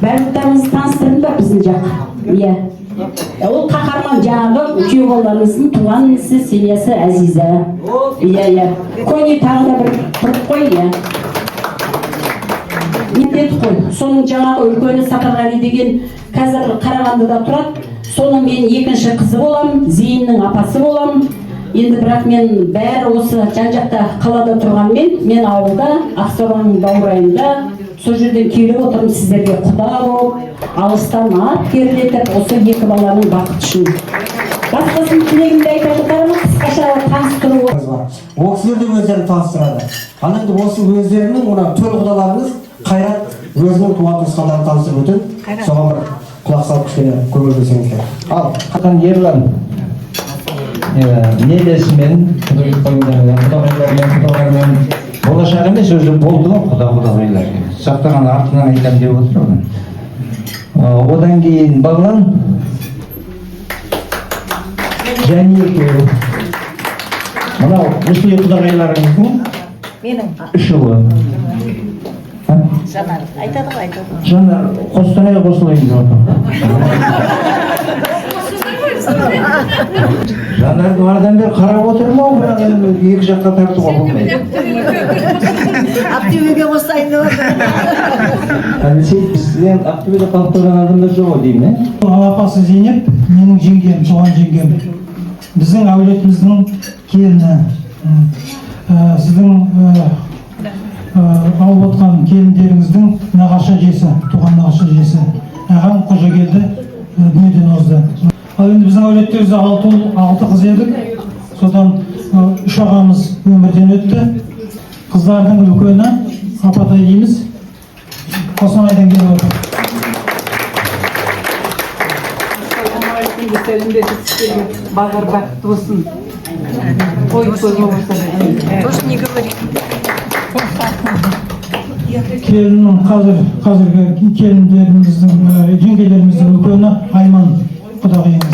Бәріміз таныстырды да біздің жақ. Иә. Ол қаһарман жаңағы күйеу баламыздың туған інісі Селиясы Әзиза. Иә. Көне тағы да бір тұрып қой, иә. Міндет қой. Соның жаңағы үлкені Сапарғали деген қазір Қарағандыда тұрады. Соның мен екінші қызы болам, Зейіннің апасы болам. Енді бірақ мен бәрі осы жан-жақта қалада тұрғанмен, мен ауылда, Ақсабаның баурайында сол жерден келіп отырмын сіздерге құда болып, алыстан ат керілетіп, осы екі баланың бақыт үшін. Басқасын тілегімді айтатындарымы қысқаша таныстыру. Ол кісілер де өздерін таныстырады. Ал енді осы өздерінің мына төл құдаларымыз Қайрат өзінің туған туысқандарын таныстырып өтеді. Соған бір құлақ салып кішкене көңіл бөлсеңіздер. Ал Қатан Ерлан нелесімен, құдағайлармен болашақ емес, өзі болды ғой құдағайлармен. Сақтаған артынан айтам деп отыр оны. Одан кейін Бағлан және екеуі. Мынау мүслі құдағайларыңыздың үші ғой. Жанар, айтады ғой, айтады. Жанар, Қостанай қосылайын деп отыр. Жанарды бардан бері қарап отырмау, бірақ екі жаққа тартуға болмайды. Ақтөбеге қосайын деп отыр. Сізден Ақтөбеде қалып тұрған адамдар жоқ деймін, апасы Зейнеп, менің жеңгем, туған жеңгем. Біздің әулетіміздің келіні. Сіздің алып отқан келіндеріңіздің нағашы жесі, туған нағашы жесі. Ағам Қожагелді дүниеден озды. Ал енді біздің әулеттерімізде 6 қыз едік. Содан 3 ағамыз өмірден өтті. Қыздардың үлкені Апатай дейміз. Қостанайдан келіп отыр. Бағар бақытты болсын. Тоже не говори. Келіннің қазіргі келіндеріміздің, жеңгелеріміздің үлкені Айман құдағиымыз.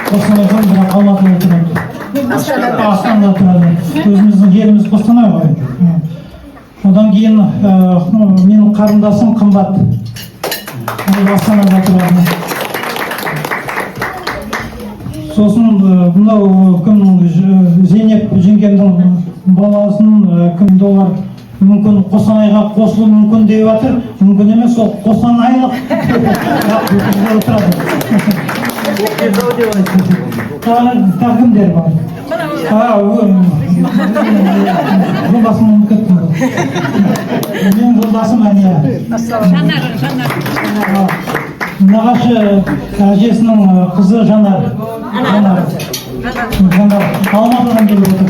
Қостанайдан бірақ Алматыда тұрады. Астанада тұрады. Өзіміздің жеріміз Қостанай ғой. Одан кейін менің қарындасым Қымбат. Астанада тұрады. Сосын мынау кімнің Зейнеп жеңгемнің баласының кімді олар мүмкін Қостанайға қосылу мүмкін деп жатыр. Мүмкін емес, ол Қостанайлық тұрады. Тағымдер бар. Жолдасым ұмытып кетті. Менің жолдасым Әния. Нағашы әжесінің қызы Жанар. Алматыдан келіп отыр.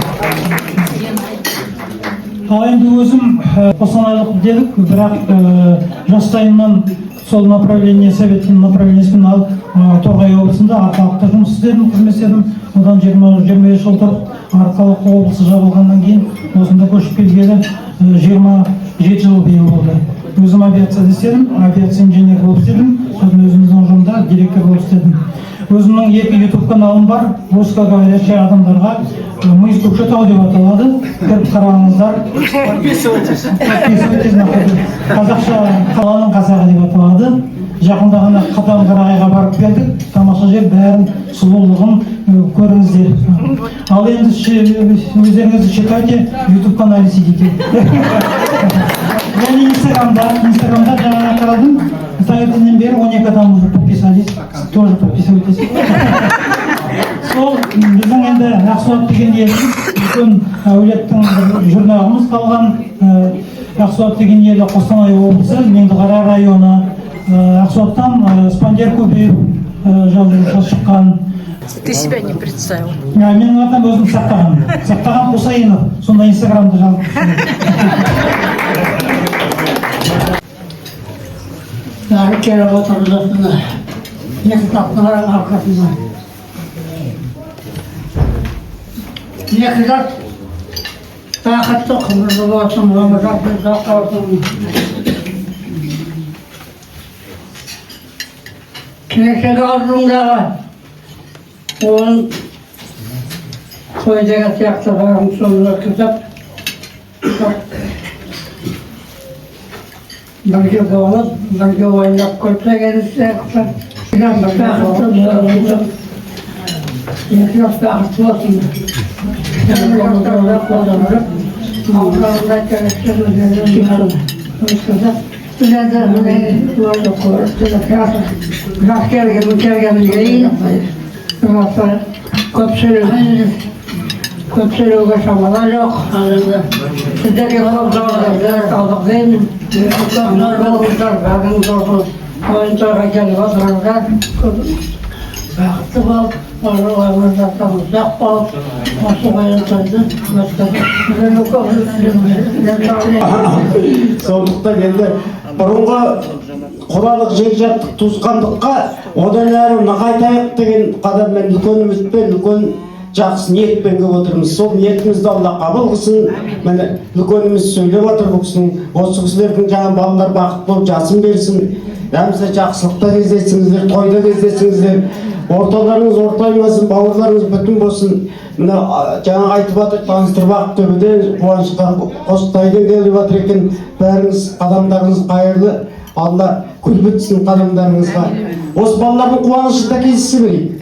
Ал енді өзім қостанайлық дедік, бірақ жастайымнан сол направление, советтің направлениесімен алып Торғай облысында арқалықта жұмыс істедім, қызмет істедім. Одан 20-25 жыл тұрып, арқалық облысы жабылғаннан кейін осында көшіп келгелі 27 жыл биыл болды. Өзім авиацияда істедім, авиация инженер болып істедім, сосын өзіміздің ұжымда директор болып істедім. Өзімнің 2 YouTube каналым бар, русскоговорящий адамдарға «Мы из Көкшетау» деп аталады. Кіріп қараңыздар. Подписывайтесь на қазақша қаланың қазағы деп аталады. Жақында ғана Қатан-Қарағайға барып келдік. Тамаша жер, бәрін сұлулығын көріңіздер. Ал енді өздеріңізді читайте, YouTube канале сидите. Және Инстаграмда жаңа қарадым. Таңертеңнен бері 12 адам уже подписались. Тоже подписывайтесь. Сол біздің енді Ақсуат деген ел, үлкен әулеттің жұрнағымыз қалған. Ақсуат деген елі Қостанай облысы, Меңдіқара районы. Ақсуаттан Спандияр Көбеев жазушы шыққан. Ты себя не представил. Менің атам өзім Сақтаған Құсайынов. Сонда Инстаграмда жазып. Бәрі келіп отырғызатыны, екі таптылардың арқасында. Екі жат бақытты құмырды болсын, өмірді ұзаққа болсын. Кешегі алдыңдағы оның тойдегі сияқты бағым соны өткізіп, бірге болып, бірге ойнап көрсек сияқты. Екі жас бақытты болсын. Екі жастарда қолданып, мағырағында керектерін өткізіп, студенттерді көрді көріп, жас келгеннен кейін, көп сөйлеуге шамалар жоқ. Сіздерге қолдауыңызды алдық деймін. Болыңыздар, бәріңіз осы ойын-тойға келіп отырыңыздар. Бақытты болып, оларыңызда ұзақ болып, осы ойын-тойды өткізіп. Сондықтан енді бұрынғы құралық жекжаттық туысқандыққа одан әрі нығайтайық деген қадаммен үлкенімізбен үлкен жақсы ниетпен келіп отырмыз. Сол ниетімізді Алла қабыл қылсын. Міне үлкеніміз сөйлеп отыр бұл кісінің. Осы кісілердің жаңа балалар бақыт болып жасын берсін. Бәрімізде жақсылықта кездесіңіздер, тойда кездесіңіздер. Орталарыңыз ортаймасын, бауырларыңыз бүтін болсын. Міне жаңа айтып жатыр, таныстырып Ақтөбеден, қуанышқа Қостанайдан келіп жатыр екен. Бәріңіз қадамдарыңыз қайырлы. Алла күл бітсін қадамдарыңызға. Осы балалардың қуанышында кездесе берейік.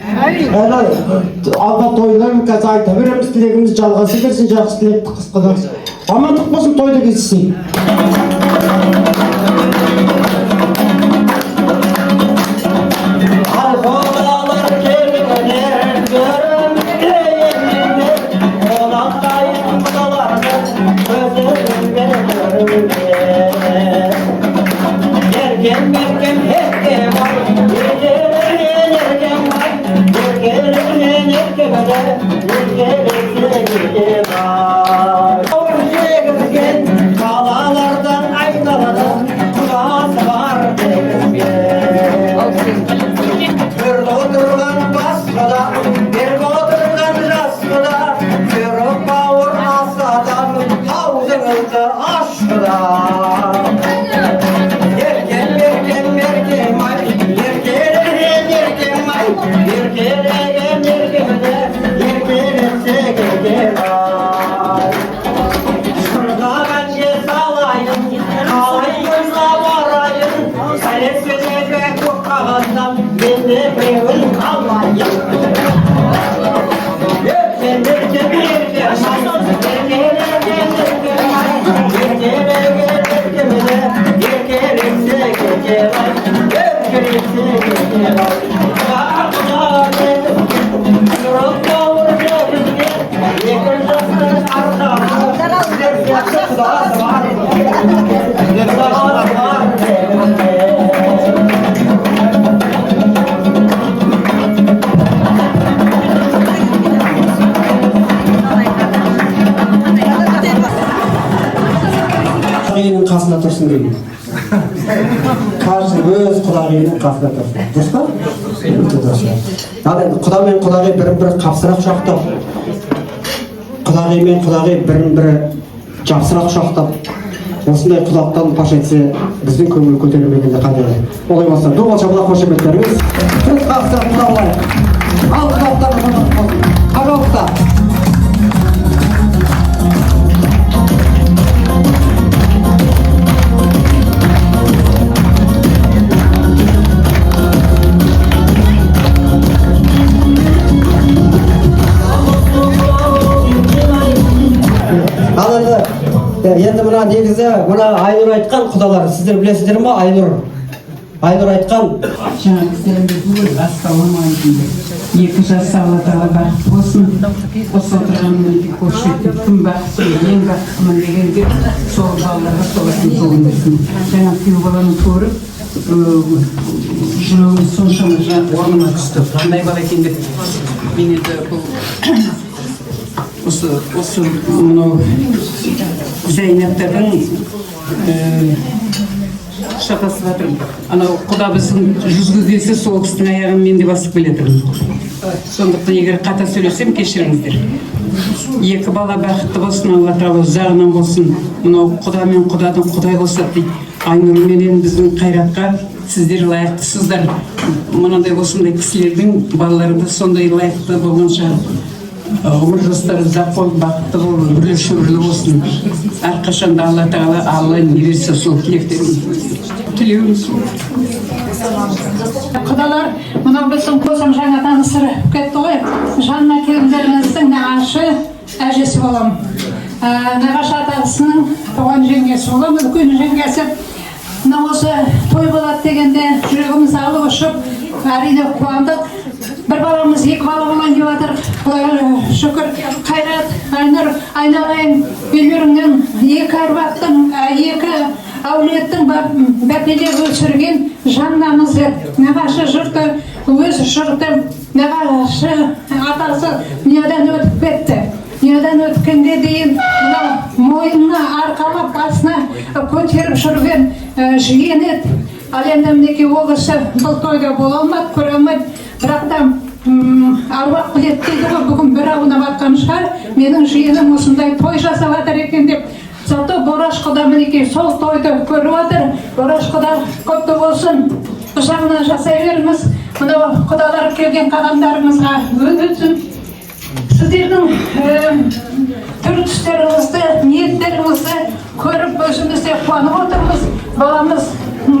Алла тойларын қазір айта береміз, тілегіміз жалғасы берсін, жақсы тілекті қысқыдағыз. Амандық болсын, тойда кездесейік. қасында тұрсын дейді. Каждый өз құдағиының қасында тұрсын. Дұрыс па? Дұрыс. Ал енді құда мен құдағи бірін-бірі қапсырақ құшақтап, құдағи мен құдағи бірін-бірі жапсырақ құшақтап, осындай құдалықтан паш етсе, біздің көңіл көтерілмегенде қандай. Олай болса, ду болса бұлақ қошеметтеріңіз. Біз қапсырақ құда болайық. Ал құдалықтар қабалықта. Енді мына негізі мына Айнұр айтқан құдалар, сіздер білесіздер ме? Айнұр айтқан Жаңа кісілеріміз ассалаумағалейкум. 2 жас Алла тағала бақыт болсын. Осы отырғанымды көрсетіп, кім бақытты, ең бақыттымын дегенде сол балаларға солардың жолын берсін. Жаңа күйеу баланы көріп, жүрегім соншама орныма түсті. Қандай бала екен деп мен енді бұл осы мынау Зейнептердің шатасып жатырмын. Анау құда біздің жүзге келсе сол кісінің аяғын мен де басып келетірмін. Сондықтан егер қата сөйлесем кешіріңіздер. 2 бала бақытты болсын, Алла тағала жағынан болсын. Мынау құда мен құдадың құдай болса дейді. Айнұр менен біздің қайратқа сіздер лайықтысыздар. Мынандай осындай кісілердің балалары да сондай лайықты болған шығар. Umur жастары ұзақ болып бақытты болып бірлі шүрлі болсын. Әрқашанда Алла тағала Алла не берсе сол тілектерін тілеуіміз. Құдалар, мынау біздің көзім жаңа танысырып кетті ғой. Жанна келіндеріміздің нағашы әжесі болам. Нағашы атасының туған жеңгесі болам, үлкен жеңгесі. Мынау осы той болады дегенде жүрегіміз алып ұшып, әрине қуандық. Bir balamız 2 bala olan деп жатыр. Құдайға шүкір. Қайрат, Айнұр, айналайын үйлеріңнен 2 әруақтың, 2 әулеттің бәпелеп өсірген жаннамызы, нағашы жұрты, өз жұрты, нағашы атасы дүниеден өтіп кетті. Дүниеден өткенде дейін мойнына арқалап басына көтеріп жүрген жиен еді. Ал енді мінекей ол кісі бұл тойда бола алмады, көре алмайды. Бірақ та аруақ білет дейді ғой, бүгін бір ауына батқан шығар, менің жиенім осындай той жасап жатыр екен деп. Зато Бораш құда мінекей сол тойды көріп отыр. Бораш құда көпті болсын, ұзағына жасай беріңіз. Мынау құдалар келген қадамдарыңызға өтсін. Сіздердің түр-түстеріңізді, ниеттеріңізді көріп өзімізде қуанып отырмыз. Баламыз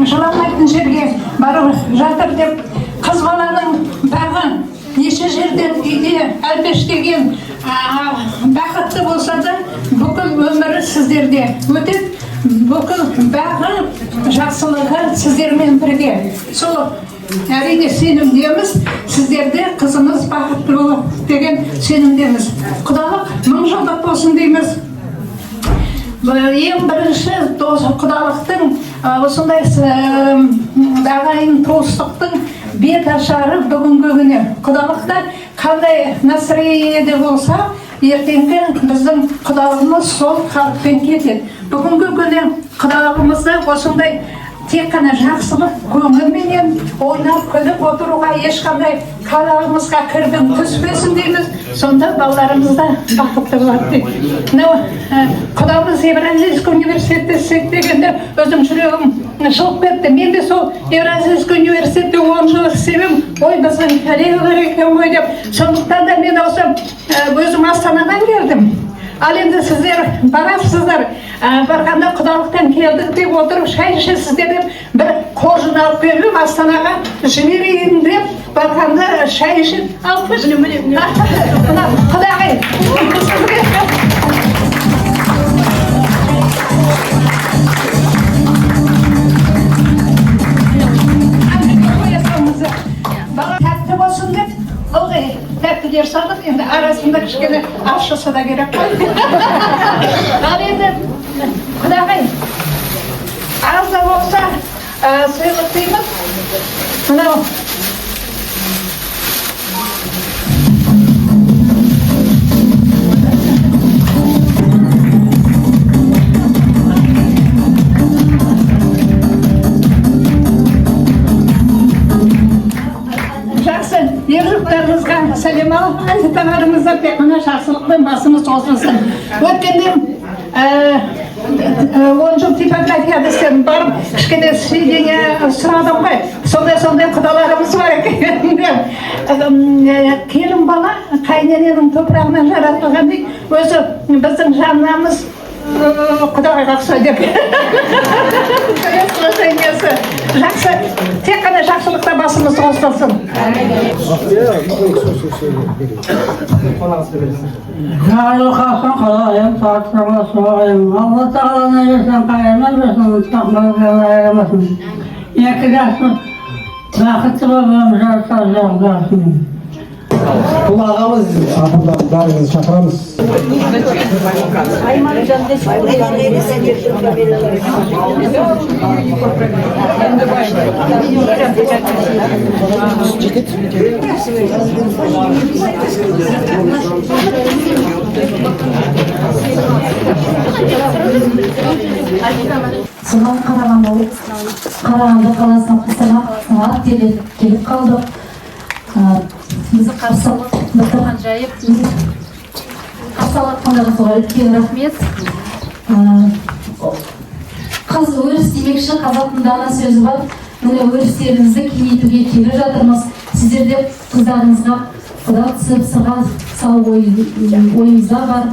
жыламайтын жерге барып жатыр деп. Қыз баланың бағы неше жерден үйде әлпештеген бақытты болса да бүкіл өмірі сіздерде өтеді. Бүкіл бағы жақсылығы сіздермен бірге. Сол әрине сенімдеміз, сіздерде қызымыз бақытты болады деген сенімдеміз. Құдалық 1000 жылдық болсын дейміз. Ең бірінші құдалықтың осындай ағайын туыстықтың бет ашары бүгінгі күні. Құдалықта қандай настроениеде болса, ертеңгі біздің құдалығымыз сол қалыппен кетеді. Бүгінгі күні құдалығымызды осындай тек қана жақсылық көңілменен ойнап күліп отыруға ешқандай қалауымызға кірбің түспесін дейміз. Сонда балаларымыз да бақытты болады дейді. Құдамыз Евразийский университетте істеді дегенде өзім жүрегім жылып кетті. Мен де сол Евразийский университетте 10 жыл істедім. Ой, біздің коллегалар екен ғой деп. Сондықтан да мен осы өзім Астанадан келдім. Ал енді сіздер барасыздар, барғанда құдалықтан келдік деп отырып, шай ішесіздер деп, бір қоржын алып беріп, Астанаға жіберейін деп, барғанда шай ішіп, алып беріп. Құдағай, тәтті болсын деп, ылғи тәттілер салдық, енді арасында кішкене ашысы да керек қой. Ал енді құдағай, аз да болса сыйлық дейміз. Мынау сәлем алып, таңдарыңызда тек қана жақсылықпен басымыз қосылсын. Өткенде 10 жыл типографияда істедім, барып кішкене сведения сұрадым ғой. Сондай құдаларымыз бар екен. Келін бала қайнененің топырағынан жаратылған дейді, өзі біздің жаннамыз құдағайға ұқсайды деп. Жақсы, тек қана жақсылықта басымыз қосылсын. Жарылқасын қалайым, сатырға соғайым. Алла тағаланы берсін, қайырмай берсін, тақмай айырмасын. Екі жасын бақытты болғым жарса жағдасын. Бұл ағамыз шақырда бәріңізді шақырамыз. Соған Қарағанды қаласына қосынақ келіп қалдық. Бізді қарсы алған жайып, қарсы алатқандарға соға үлкен рахмет. Қыз өріс демекші, қазақтың дана сөзі бар. Міне өрістерімізді кеңейтуге келіп жатырмыз. Сіздер де қыздарыңызға құда түсіп, сырға салу ойымызда бар.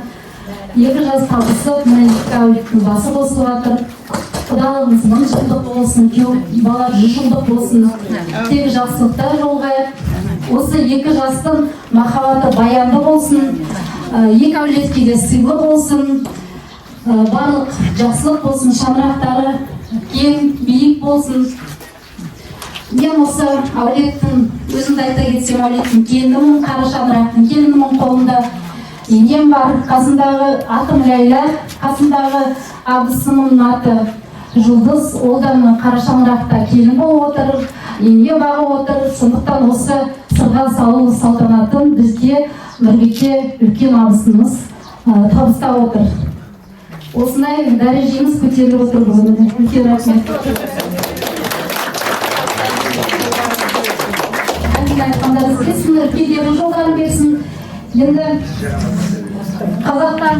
Екі жас табысып, міне екі әулеттің басы қосылып жатыр. Құдалығымыз 1000 жылдық болсын, бала 100 жылдық болсын. Тек жақсылықта жолғайық. Осы екі жастың махаббаты баянды болсын, екі әулетке де сыйлы болсын, барлық жақсылық болсын, шаңырақтары кең, биік болсын. Мен осы әулеттің, өзімді айта кетсем, әулеттің келінімін, қара шаңырақтың келінімін қолында. Енем бар, қасындағы атым Ләйла, қасындағы абысымның аты Жұлдыз, ол да қара шаңырақта келін болып отыр, ене бағып отыр. Сондықтан осы сырға салу салтанатын бізге Нұрбекке үлкен абысымыз табыстап отыр. Осындай дәрежеміз көтеріліп отыр бүгін. Үлкен рахмет. Айтқандарыңыз келсін, үлкендердің жолдарын берсін. Енді қазақтан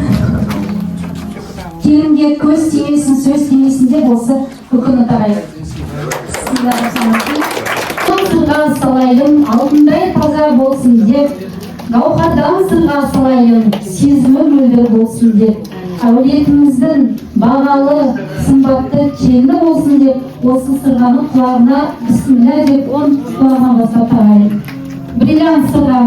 келінге көз тимесін, сөз тимесін деп осы үкіні тарайды. Сырға салайын, алтындай таза болсын деп, гауһардан сырға салайын, сезімі мөлдір болсын деп, әулетіміздің бағалы, сымбатты келіні болсын деп, осы сырғаның құлағына бісміллә деп он құлағынан бастап тарайын. Бриллиант сырға.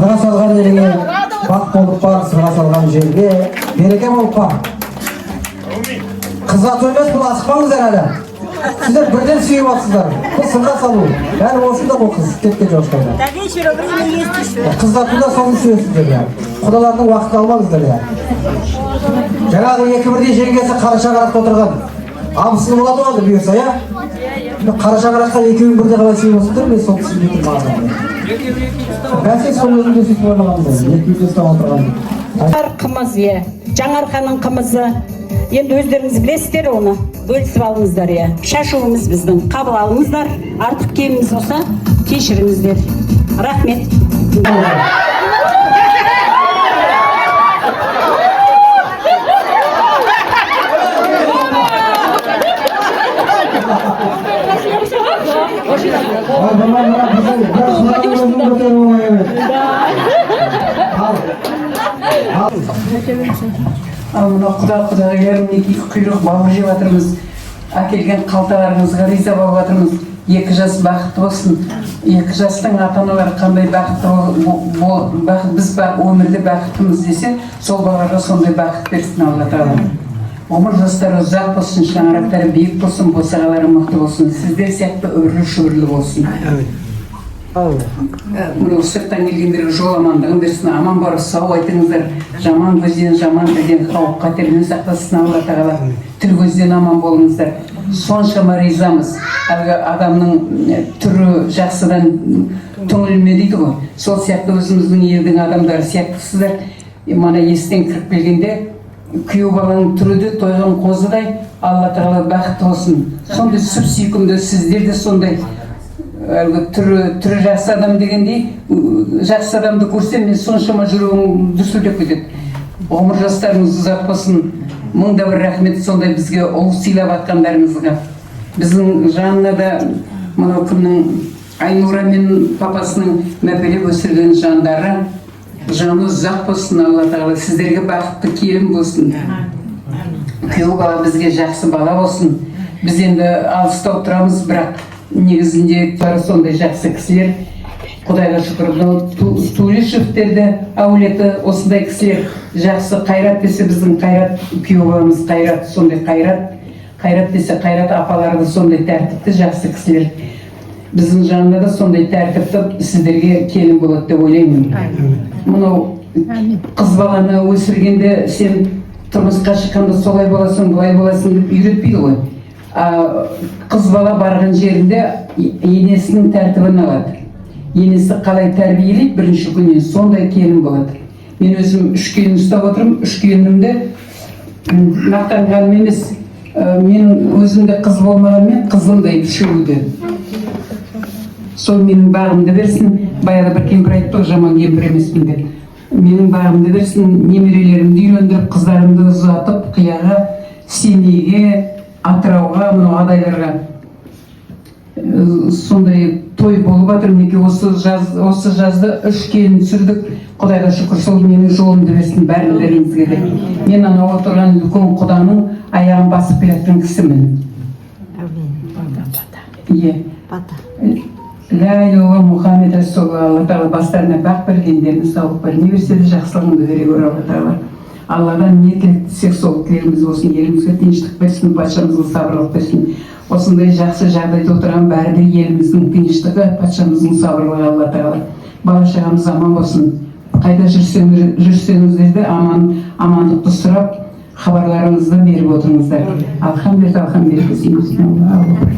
Сырға салған жерге бақ болып бар, сырға салған жерге береке болып бар. Қызға тоймес, бұл асықпаңыздар әлі. Сіздер бірден сүйіп алсыздар. Бұл сырға салу. Бәрі осында бұл қыз кеткен жоқшыларда. Қыздар да соны сүйесіздер. Құдалардың уақытын алмаңыздар. Жаңағы екі бірдей жеңгесі қара шаңырақта отырған. Абысыны болады ғой бұйырса, қара шаңыраққа екеуін бірде қалай сүйіп алсыздар, мен сол кісі білетін мағынамын. Бәсе сол өзімде сөйтіп ойлағанды, екеуінде ұстап отырған. Қымыз, жаңарқаның қымызы. Енді өздеріңіз білесіздер, оны бөлісіп алыңыздар. Шашуымыз біздің, қабыл алыңыздар. Артық кеміміз болса, кешіріңіздер. Рахмет. Ал мына құдағайларым екі құйрық бауыр жеп жатырмыз. Әкелген қалталарыңызға риза болып жатырмыз. Екі жас бақытты болсын. Екі жастың ата-аналары қандай бақытты, біз өмірде бақыттымыз десе, сол балаларға сондай бақыт берсін Алла тағала. Ғұмыр жастары ұзақ болсын, шаңырақтары биік болсын, босағалары мықты болсын. Сіздер сияқты үрлі-шүрлі болсын. Мынау сырттан келгендерге жол амандығын берсін, аман барып сау айтыңыздар. Жаман көзден, жаман тілден, қауіп қатерден сақтасын Алла тағала. Тіл көзден аман болыңыздар. соншама ризамыз. Әлгі адамның түрі жақсыдан түңілме дейді ғой. Сол сияқты өзіміздің елдің адамдары сияқтысыздар. Мана естен кіріп келгенде күйеу баланың түрі де тойған қозыдай, Алла тағала бақытты болсын. Сондай сүп сүйкімді, сіздер де сондай әлгі түрі жақсы адам дегендей, жақсы адамды көрсем, мен соншама жүрегім дүрсілдеп кетеді. Ғұмыр жастарыңыз ұзақ болсын. Мыңда бір рахмет сондай бізге ұл сыйлап атқандарыңызға. Біздің жанына да мынау кімнің Айнура мен папасының мәпелеп өсірген жандары жаны ұзақ болсын. Алла тағала сіздерге бақытты келін болсын. Күйеу бала бізге жақсы бала болсын. Біз енді алыста отырамыз, бірақ негізінде сондай жақсы кісілер. Құдайға шүкір, Тулешевтерді әулеті осындай кісілер жақсы. Қайрат десе біздің Қайрат, күйеу баламыз Қайрат, сондай Қайрат. Қайрат десе Қайрат апалары да сондай тәртіпті жақсы кісілер. Біздің жанында да сондай тәртіпті сіздерге келін болады деп ойлаймын. Мынау қыз баланы өсіргенде сен тұрмысқа шыққанда солай боласың, былай боласың деп үйретпейді ғой. Қыз бала барған жерінде енесінің тәртібін алады. Енесі қалай тәрбиелейді бірінші күннен, сондай келін болады. Мен өзім 3 келін ұстап отырмын. 3 келінімді мақтанғаным емес, мен өзімде қыз болмағанмен қызымдай үшеуі. Сол менің бағымды берсін. Баяғыда бір кемпір айтты, жаман кемпір емеспін деп. Менің бағымды берсін, немерелерімді үйлендіріп, қыздарымды ұзатып, қияға, Семейге, Атырауға, мынау адайларға сондай той болып жатыр. Неге осы жазды 3 келін түсірдік. Құдайға шүкір, сол менің жолымды берсін бәріңдеріңізге де. Мен анау отырған үлкен құданың аяғын басып келетін кісімін. Ля илалла Мұхаммед Расулалла. Алла тағала бастарына бақ бергендерін сауық бере берсе де жақсылығыңды бере гөр. Алла тағала Алладан не тілектесек сол тілеріміз болсын. Елімізге тыныштық берсін, патшамызға сабырлық берсін. Осындай жақсы жағдайда отырған бәрі де еліміздің тыныштығы, патшамыздың сабырлығы. Алла тағала бала шағамыз аман болсын. Қайда жүрсеңіздер де амандықты сұрап, хабарларыңызды беріп отырыңыздар. Алхамдулилlah, алхамдулилlah.